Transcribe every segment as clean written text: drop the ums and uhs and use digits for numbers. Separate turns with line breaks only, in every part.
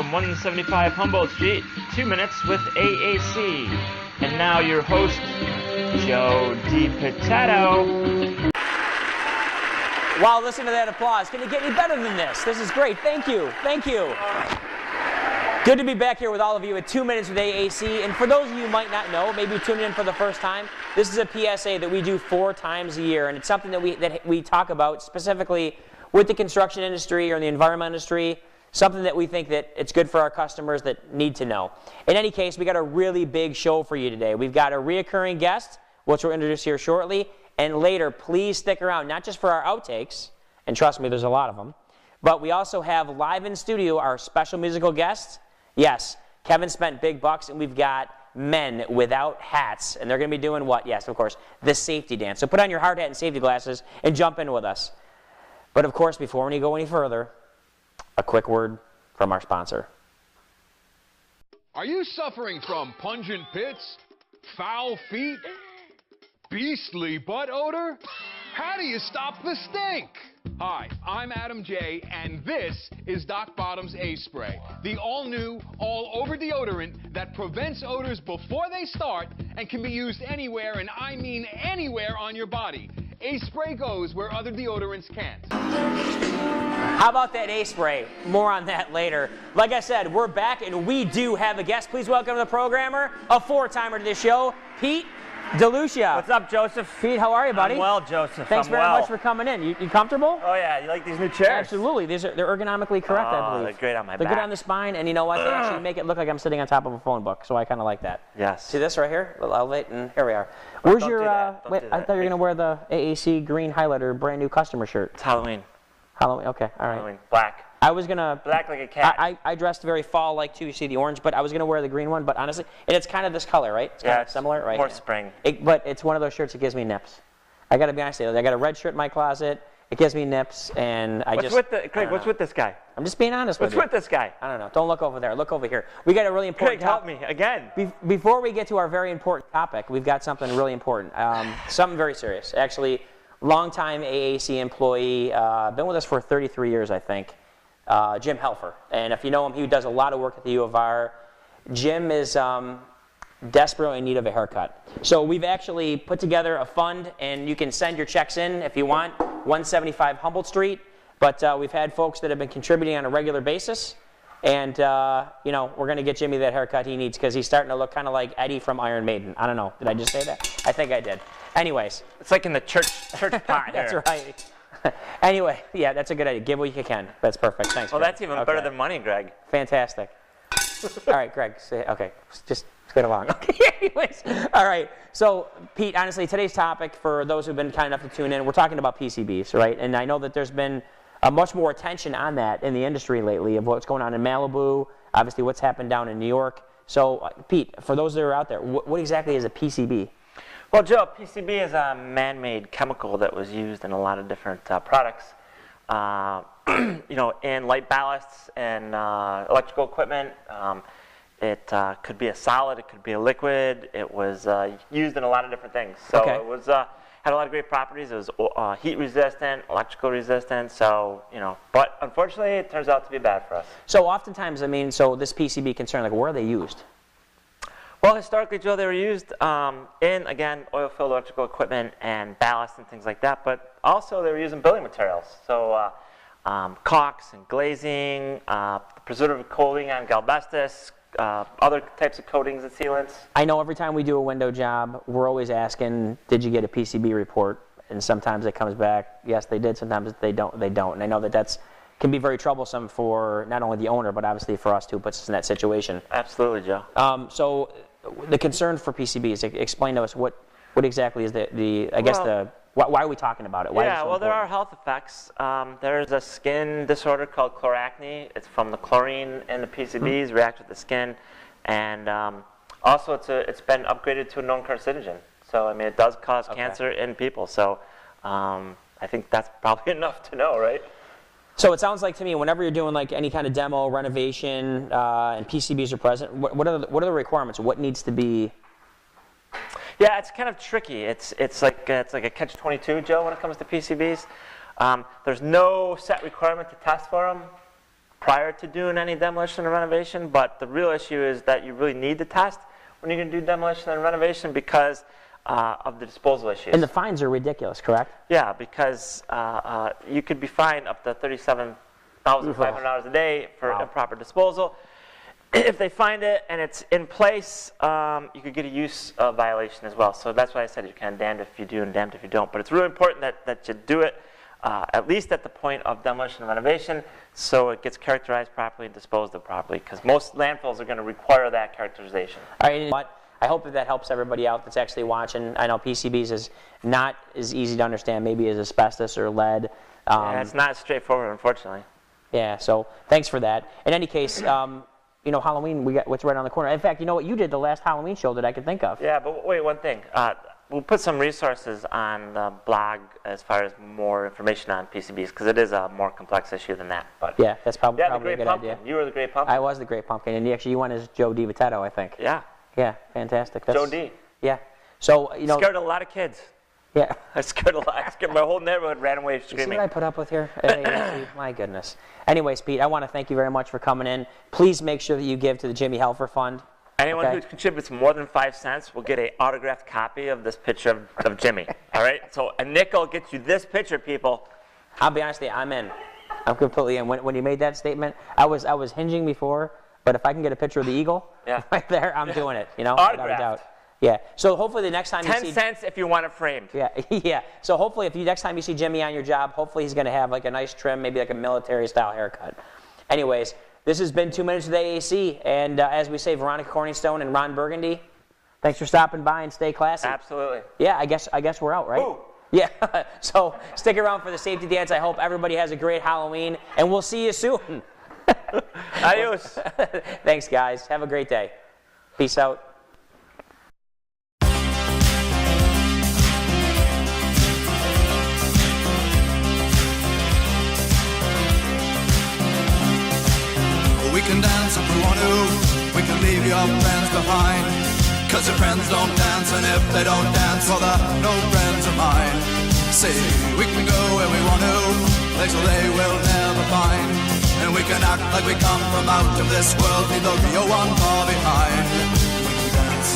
from 175 Humboldt Street, 2 Minutes with AAC. And now your host, Joe DiPotato.
Wow, listen to that applause. Can it get any better than this? This is great. Thank you. Thank you. Good to be back here with all of you at 2 Minutes with AAC. And for those of you who might not know, maybe you're tuning in for the first time, this is a PSA that we do 4 times a year. And it's something that we talk about specifically with the construction industry or the environment industry, something that we think that it's good for our customers that need to know. In any case, we got a really big show for you today. We've got a reoccurring guest, which we'll introduce here shortly. And later, please stick around, not just for our outtakes, and trust me, there's a lot of them, but we also have live in studio our special musical guest. Yes, Kevin spent big bucks, and we've got men without hats, and they're going to be doing what? Yes, of course, the safety dance. So put on your hard hat and safety glasses and jump in with us. But of course, before we go any further, a quick word from our sponsor.
Are you suffering from pungent pits, foul feet, beastly butt odor? How do you stop the stink? Hi, I'm Adam J, and this is Doc Bottom's Ace Spray, the all-new, all-over deodorant that prevents odors before they start and can be used anywhere, and I mean anywhere on your body. Ace Spray goes where other deodorants can't.
How about that Ace Spray? More on that later. Like I said, we're back, and we do have a guest. Please welcome the programmer, a 4-timer to this show, Pete DeLucia.
What's up, Joseph?
Pete, how are you, buddy?
I'm well, Joseph.
Thanks very much for coming in. You comfortable?
Oh yeah, you like these new chairs?
Absolutely. They're ergonomically correct, I believe.
They're great on my back.
They're good on the spine, and you know what? They actually make it look like I'm sitting on top of a phone book, so I kind of like that.
Yes.
See this right here? We'll elevate, and here we are. Where's your?
Wait,
I thought you were gonna wear the AAC green highlighter brand new customer shirt.
It's Halloween.
Halloween. Okay. All right.
Halloween. Black.
I was gonna
black like a cat.
I dressed very fall-like too. You see the orange, but I was gonna wear the green one. But honestly, and it's kind of this color, right? It's kind of similar, right?
More spring.
But it's one of those shirts that gives me nips. I gotta be honest with you. I got a red shirt in my closet. It gives me nips, and
What's with this guy?
I'm just being honest with you.
What's with this guy?
I don't know. Don't look over there. Look over here. We got a really important
Craig, help me again.
Before we get to our very important topic, we've got something really important. Something very serious. Actually, longtime AAC employee, been with us for 33 years, I think. Jim Helfer. And if you know him, he does a lot of work at the U of R. Jim is desperately in need of a haircut. So we've actually put together a fund, and you can send your checks in if you want, 175 Humboldt Street. But we've had folks that have been contributing on a regular basis. And, you know, we're going to get Jimmy that haircut he needs because he's starting to look kind of like Eddie from Iron Maiden. I don't know. Did I just say that? I think I did. Anyways.
It's like in the church pot
That's
here.
right. Anyway, yeah, that's a good idea. Give what you can. That's perfect. Thanks.
Well,
Greg.
that's even better than money, Greg.
Fantastic. All right, Greg. Okay, just get along. Okay. Anyways, all right. So, Pete, honestly, today's topic for those who've been kind enough to tune in, we're talking about PCBs, right? And I know that there's been much more attention on that in the industry lately of what's going on in Malibu, obviously what's happened down in New York. So, Pete, for those that are out there, what exactly is a PCB?
Well, Joe, PCB is a man-made chemical that was used in a lot of different products. You know, in light ballasts and electrical equipment. It could be a solid, it could be a liquid. It was used in a lot of different things. So it was had a lot of great properties. It was heat resistant, electrical resistant. So but unfortunately, it turns out to be bad for us.
So oftentimes, I mean, so this PCB concern, like, where are they used?
Well, historically, Joe, they were used in, again, oil-filled electrical equipment and ballast and things like that, but also they were used in building materials. So caulks and glazing, preservative coating on galveston, other types of coatings and sealants.
I know every time we do a window job, we're always asking, did you get a PCB report? And sometimes it comes back, yes, they did. Sometimes they don't. And I know that can be very troublesome for not only the owner, but obviously for us too, puts us in that situation.
Absolutely, Joe.
So the concern for PCBs, explain to us what exactly is why are we talking about it? Why is it so important?
There are health effects. There's a skin disorder called chloracne. It's from the chlorine in the PCBs, reacts with the skin. And also it's been upgraded to a known carcinogen. So, I mean, it does cause cancer in people. So I think that's probably enough to know, right?
So it sounds like to me, whenever you're doing like any kind of demo, renovation, and PCBs are present, what are the requirements? What needs to be?
Yeah, it's kind of tricky. It's like a catch-22, Joe, when it comes to PCBs. There's no set requirement to test for them. prior to doing any demolition and renovation, but the real issue is that you really need the test when you're going to do demolition and renovation because of the disposal issues.
And the fines are ridiculous, correct?
Yeah, because you could be fined up to $37,500 a day for improper disposal. If they find it and it's in place, you could get a use violation as well. So that's why I said you're kind of damned if you do and damned if you don't. But it's really important that you do it at least at the point of demolition and renovation so it gets characterized properly and disposed of properly, because most landfills are going to require that characterization.
All right, but I hope that helps everybody out that's actually watching. I know PCBs is not as easy to understand maybe as asbestos or lead.
Yeah, it's not straightforward, unfortunately.
Yeah, so thanks for that. In any case, you know, Halloween, we got what's right on the corner. In fact, you know what you did the last Halloween show that I could think of?
Yeah, but wait, one thing. We'll put some resources on the blog as far as more information on PCBs, because it is a more complex issue than that. But
yeah, that's probably
the
a
Great
good
Pumpkin.
idea.
You were the Great Pumpkin.
I was the Great Pumpkin, and actually you went as Joe DiVitetto, I think.
Yeah.
Yeah, fantastic. That's,
Joe D.
Yeah. So, you know.
Scared a lot of kids.
Yeah.
I scared a lot. I scared my whole neighborhood ran away
See
screaming.
what I put up with here? My goodness. Anyways, Pete, I want to thank you very much for coming in. Please make sure that you give to the Jimmy Helfer Fund.
Anyone who contributes more than 5 cents will get an autographed copy of this picture of Jimmy. All right? So a nickel gets you this picture, people.
I'll be honest with you, I'm in. I'm completely in. When you made that statement, I was hinging before, but if I can get a picture of the eagle right there, I'm doing it. You know, without a doubt. Yeah. So hopefully the next time you see
10 cents if you want it framed.
Yeah, yeah. So hopefully if next time you see Jimmy on your job, hopefully he's going to have like a nice trim, maybe like a military style haircut. Anyways, this has been 2 Minutes with AAC, and as we say, Veronica Corningstone and Ron Burgundy, thanks for stopping by and stay classy.
Absolutely.
Yeah, I guess we're out, right?
Ooh.
Yeah. So stick around for the safety dance. I hope everybody has a great Halloween, and we'll see you soon.
Adios.
Thanks, guys. Have a great day. Peace out.
We can dance if we want to, we can leave your friends behind, 'cause your friends don't dance, and if they don't dance, well they're no friends of mine. See, we can go where we want to, places they will never find, and we can act like we come from out of this world, leave the real one far behind. We can dance.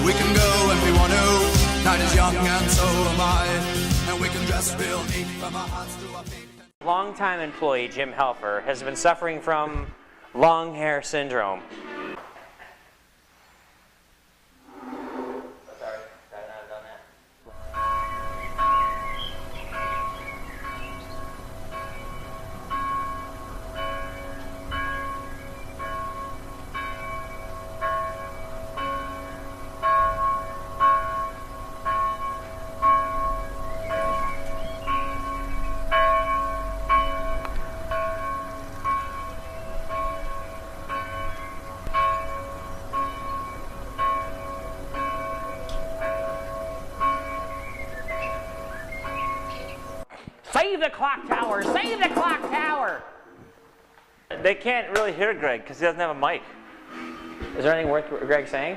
We can go if we want to. Night is young and so am I, and we can dress real neat from our hearts to our feet.
Longtime employee Jim Helfer has been suffering from long hair syndrome. Save the clock tower! Save the clock tower!
They can't really hear Greg because he doesn't have a mic.
Is there anything worth Greg saying?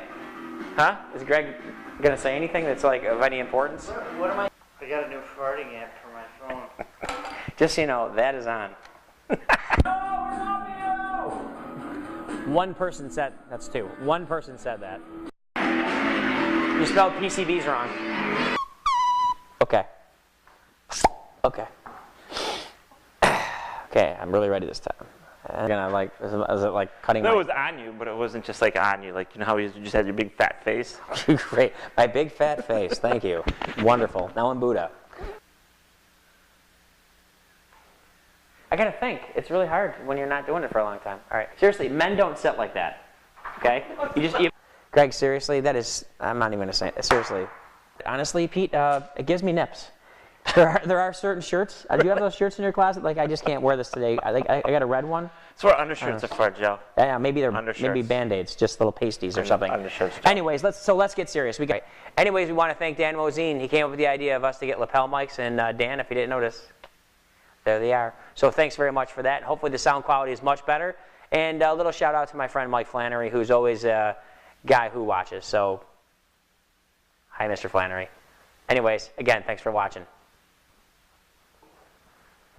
Huh?
Is Greg going to say anything that's like of any importance?
What am I got a new farting app for my phone.
Just so you know, that is on. One person said, that's two. One person said that. You spelled PCBs wrong. Okay. Okay. Okay, I'm really ready this time. I'm gonna like, is it like cutting
That
my...
was on you, but it wasn't just like on you. Like, you know how you just had your big fat face?
Great. My big fat face, thank you. Wonderful. Now I'm Buddha. I gotta think. It's really hard when you're not doing it for a long time. All right. Seriously, men don't sit like that. Okay? Greg, seriously, that is, I'm not even gonna say it. Seriously. Honestly, Pete, it gives me nips. There are certain shirts. Do you have those shirts in your closet? Like, I just can't wear this today. I got a red one.
That's what undershirts are for, Joe.
Yeah, maybe they're
Undershirts.
maybe Band-Aids, just little pasties or something.
Undershirts.
Anyways, let's get serious. Anyways, we want to thank Dan Mosine. He came up with the idea of us to get lapel mics, and Dan, if you didn't notice, there they are. So thanks very much for that. Hopefully the sound quality is much better. And a little shout out to my friend Mike Flannery, who's always a guy who watches. So Hi, Mr. Flannery. Anyways, again, thanks for watching.